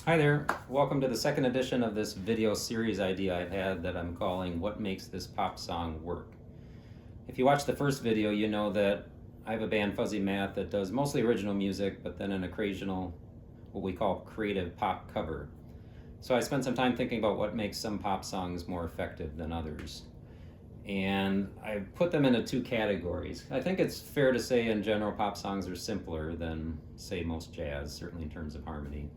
Hi there, welcome to the second edition of this video series idea I've had that I'm calling What Makes This Pop Song Work? If you watched the first video, you know that I have a band, Fuzzy Math, that does mostly original music, but then an occasional, what we call creative pop cover. So I spent some time thinking about what makes some pop songs more effective than others. And I put them into two categories. I think it's fair to say in general pop songs are simpler than, say, most jazz, certainly in terms of harmony.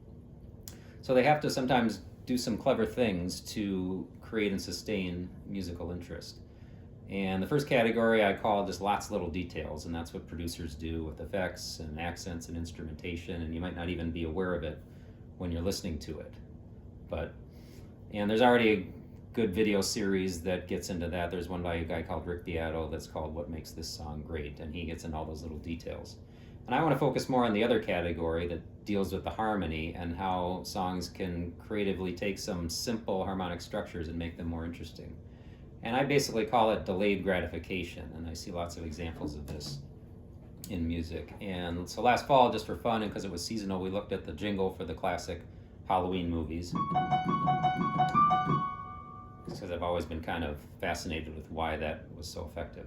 So they have to sometimes do some clever things to create and sustain musical interest. And the first category I call just lots of little details, and that's what producers do with effects and accents and instrumentation, and you might not even be aware of it when you're listening to it. And there's already a good video series that gets into that. There's one by a guy called Rick Beato that's called What Makes This Song Great, and he gets into all those little details. And I want to focus more on the other category that deals with the harmony and how songs can creatively take some simple harmonic structures and make them more interesting. And I basically call it delayed gratification, and I see lots of examples of this in music. And so last fall, just for fun and because it was seasonal, we looked at the jingle for the classic Halloween movies, because I've always been kind of fascinated with why that was so effective.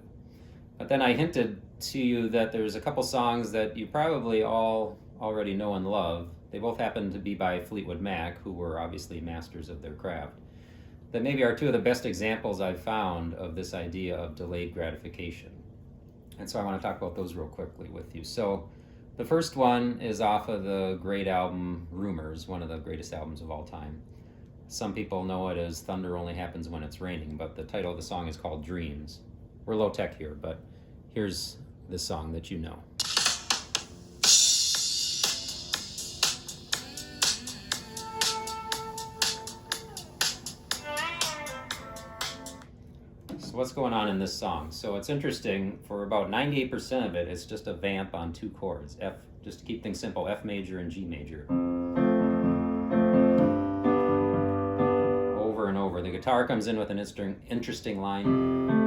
But then I hinted to you that there's a couple songs that you probably all already know and love. They both happen to be by Fleetwood Mac, who were obviously masters of their craft, that maybe are two of the best examples I've found of this idea of delayed gratification. And so I want to talk about those real quickly with you. So the first one is off of the great album Rumors, one of the greatest albums of all time. Some people know it as Thunder Only Happens When It's Raining, but the title of the song is called Dreams. We're low tech here, but here's the song that you know. So what's going on in this song? So it's interesting, for about 98% of it, it's just a vamp on two chords. F, just to keep things simple, F major and G major. Over and over. The guitar comes in with an interesting line.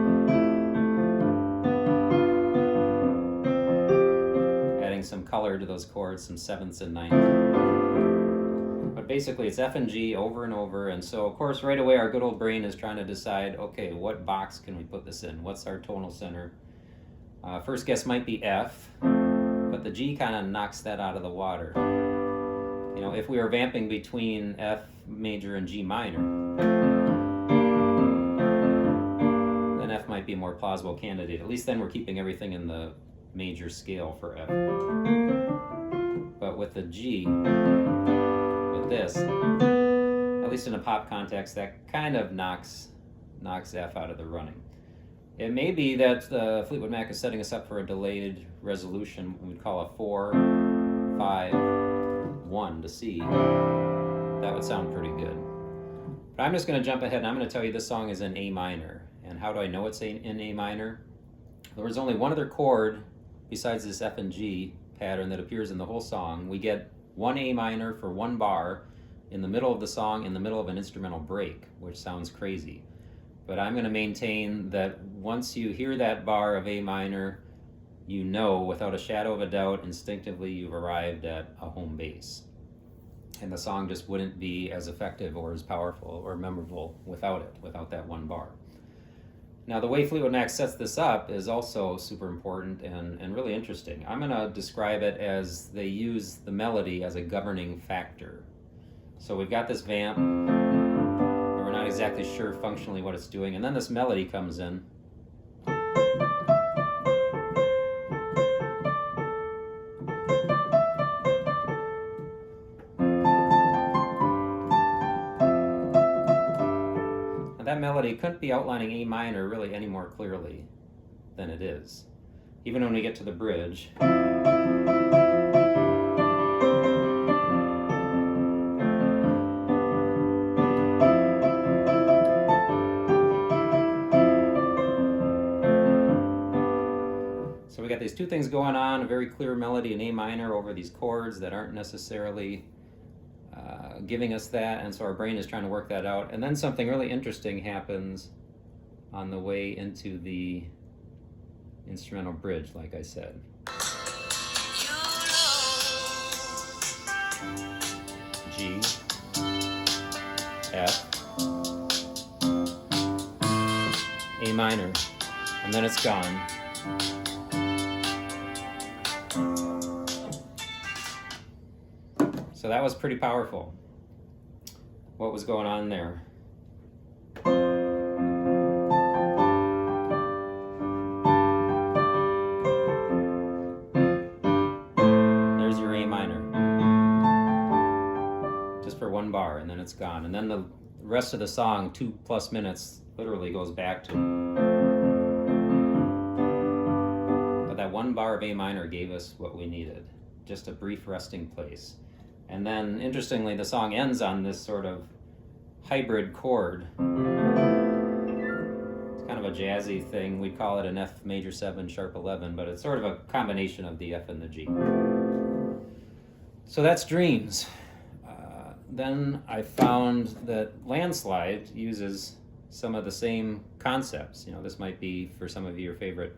Some color to those chords, some sevenths and ninths. But basically it's F and G over and over, and so of course right away our good old brain is trying to decide, okay, what box can we put this in? What's our tonal center? First guess might be F, but the G kind of knocks that out of the water. You know, if we were vamping between F major and G minor, then F might be a more plausible candidate. At least then we're keeping everything in the major scale for F. But with the G, with this, at least in a pop context, that kind of knocks F out of the running. It may be that Fleetwood Mac is setting us up for a delayed resolution, we'd call a 4, 5, 1 to C. That would sound pretty good. But I'm just going to jump ahead and I'm going to tell you this song is in A minor. And how do I know it's in A minor? There was only one other chord besides this F and G pattern that appears in the whole song. We get one A minor for one bar in the middle of the song, in the middle of an instrumental break, which sounds crazy. But I'm going to maintain that once you hear that bar of A minor, you know without a shadow of a doubt, instinctively you've arrived at a home base. And the song just wouldn't be as effective or as powerful or memorable without it, without that one bar. Now, the way Fleetwood Mac sets this up is also super important and really interesting. I'm going to describe it as they use the melody as a governing factor. So we've got this vamp, but we're not exactly sure functionally what it's doing, and then this melody comes in. That melody couldn't be outlining A minor really any more clearly than it is. Even when we get to the bridge. So we got these two things going on, a very clear melody in A minor over these chords that aren't necessarily giving us that, and so our brain is trying to work that out. And then something really interesting happens on the way into the instrumental bridge, like I said. G, F, A minor, and then it's gone. So that was pretty powerful. What was going on there? There's your A minor. Just for one bar, and then it's gone. And then the rest of the song, 2+ minutes, literally goes back to. But that one bar of A minor gave us what we needed. Just a brief resting place. And then, interestingly, the song ends on this sort of hybrid chord. It's kind of a jazzy thing. We'd call it an F major 7 sharp 11, but it's sort of a combination of the F and the G. So that's Dreams. Then I found that Landslide uses some of the same concepts. You know, this might be, for some of you, your favorite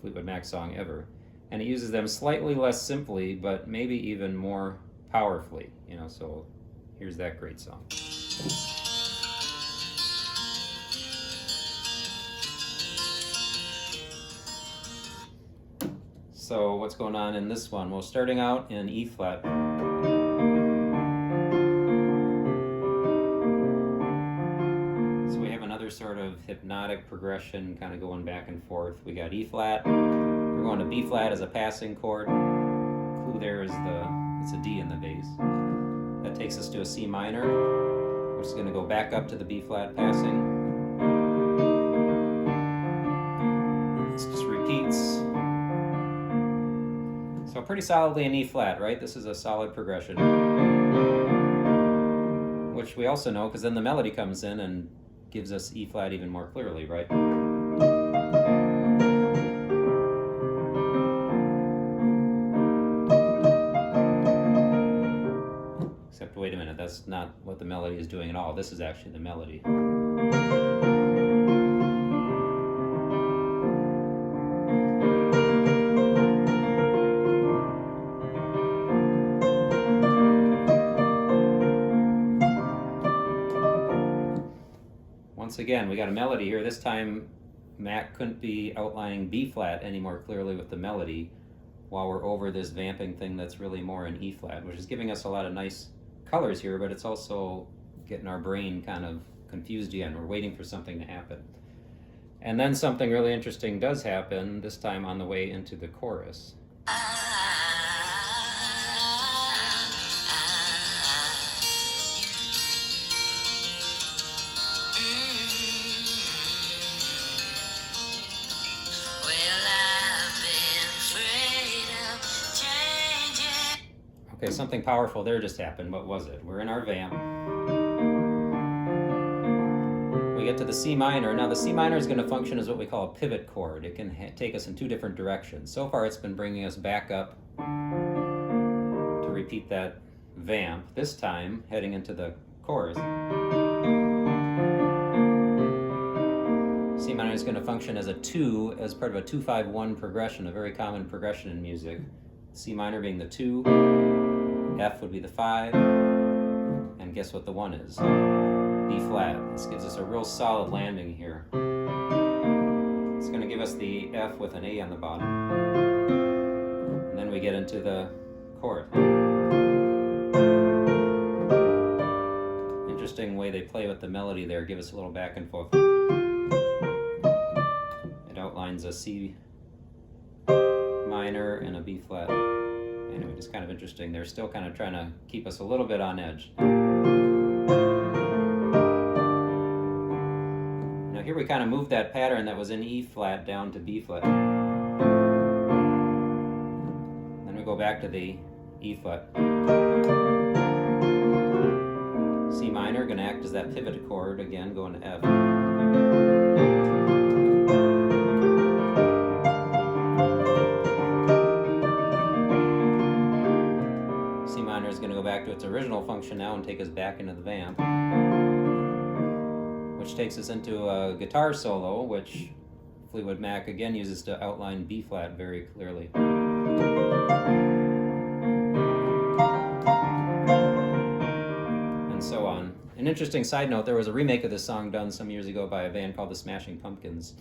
Fleetwood Mac song ever. And it uses them slightly less simply, but maybe even more powerfully, you know, so here's that great song. So what's going on in this one? Well, starting out in E flat. So we have another sort of hypnotic progression kind of going back and forth. We got E flat, we're going to B flat as a passing chord. Clue there is it's a D in the bass. That takes us to a C minor, which is going to go back up to the B flat passing. This just repeats. So pretty solidly in E flat, right? This is a solid progression. Which we also know, because then the melody comes in and gives us E flat even more clearly, right? Except, wait a minute, that's not what the melody is doing at all. This is actually the melody. Once again, we got a melody here. This time, Mac couldn't be outlining B flat any more clearly with the melody while we're over this vamping thing that's really more in E flat, which is giving us a lot of nice colors here, but it's also getting our brain kind of confused again. We're waiting for something to happen. And then something really interesting does happen, this time on the way into the chorus. Okay, something powerful there just happened. What was it? We're in our vamp. We get to the C minor. Now the C minor is going to function as what we call a pivot chord. It can take us in two different directions. So far it's been bringing us back up to repeat that vamp. This time, heading into the chorus, C minor is going to function as a 2, as part of a 2-5-1 progression, a very common progression in music. C minor being the 2, F would be the 5, and guess what the 1 is? B flat. This gives us a real solid landing here. It's going to give us the F with an A on the bottom. And then we get into the chord. Interesting way they play with the melody there, give us a little back and forth. It outlines a C minor and a B flat. Anyway, just kind of interesting. They're still kind of trying to keep us a little bit on edge. Now here we kind of moved that pattern that was in E flat down to B flat. Then we go back to the E flat. C minor, going to act as that pivot chord again, going to F. Is going to go back to its original function now and take us back into the vamp, which takes us into a guitar solo, which Fleetwood Mac again uses to outline B flat very clearly. And so on. An interesting side note, there was a remake of this song done some years ago by a band called the Smashing Pumpkins.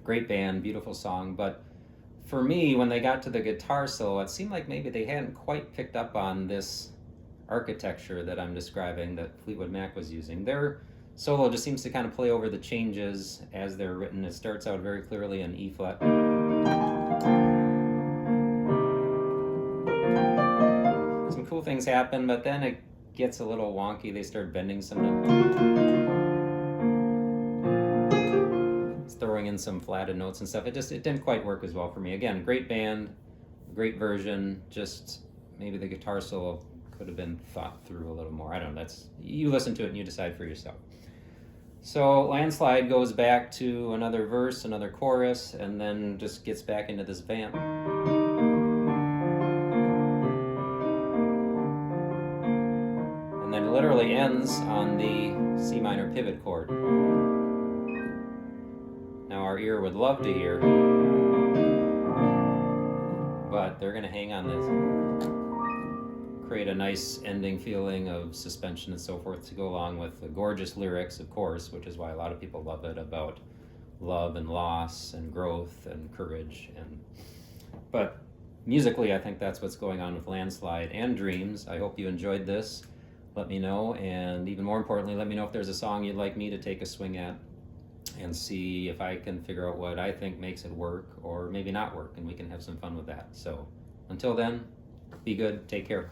Great band, beautiful song, but for me, when they got to the guitar solo, it seemed like maybe they hadn't quite picked up on this architecture that I'm describing that Fleetwood Mac was using. Their solo just seems to kind of play over the changes as they're written. It starts out very clearly in E flat. Some cool things happen, but then it gets a little wonky. They start bending some notes, throwing in some flatted notes and stuff. It didn't quite work as well for me. Again, great band, great version, just maybe the guitar solo could have been thought through a little more. I don't know, you listen to it and you decide for yourself. So Landslide goes back to another verse, another chorus, and then just gets back into this vamp. And then it literally ends on the C minor pivot chord. Now our ear would love to hear, but they're going to hang on this, create a nice ending feeling of suspension and so forth to go along with the gorgeous lyrics, of course, which is why a lot of people love it, about love and loss and growth and courage. But musically, I think that's what's going on with Landslide and Dreams. I hope you enjoyed this. Let me know, and even more importantly, let me know if there's a song you'd like me to take a swing at and see if I can figure out what I think makes it work or maybe not work, and we can have some fun with that. So until then, be good, take care.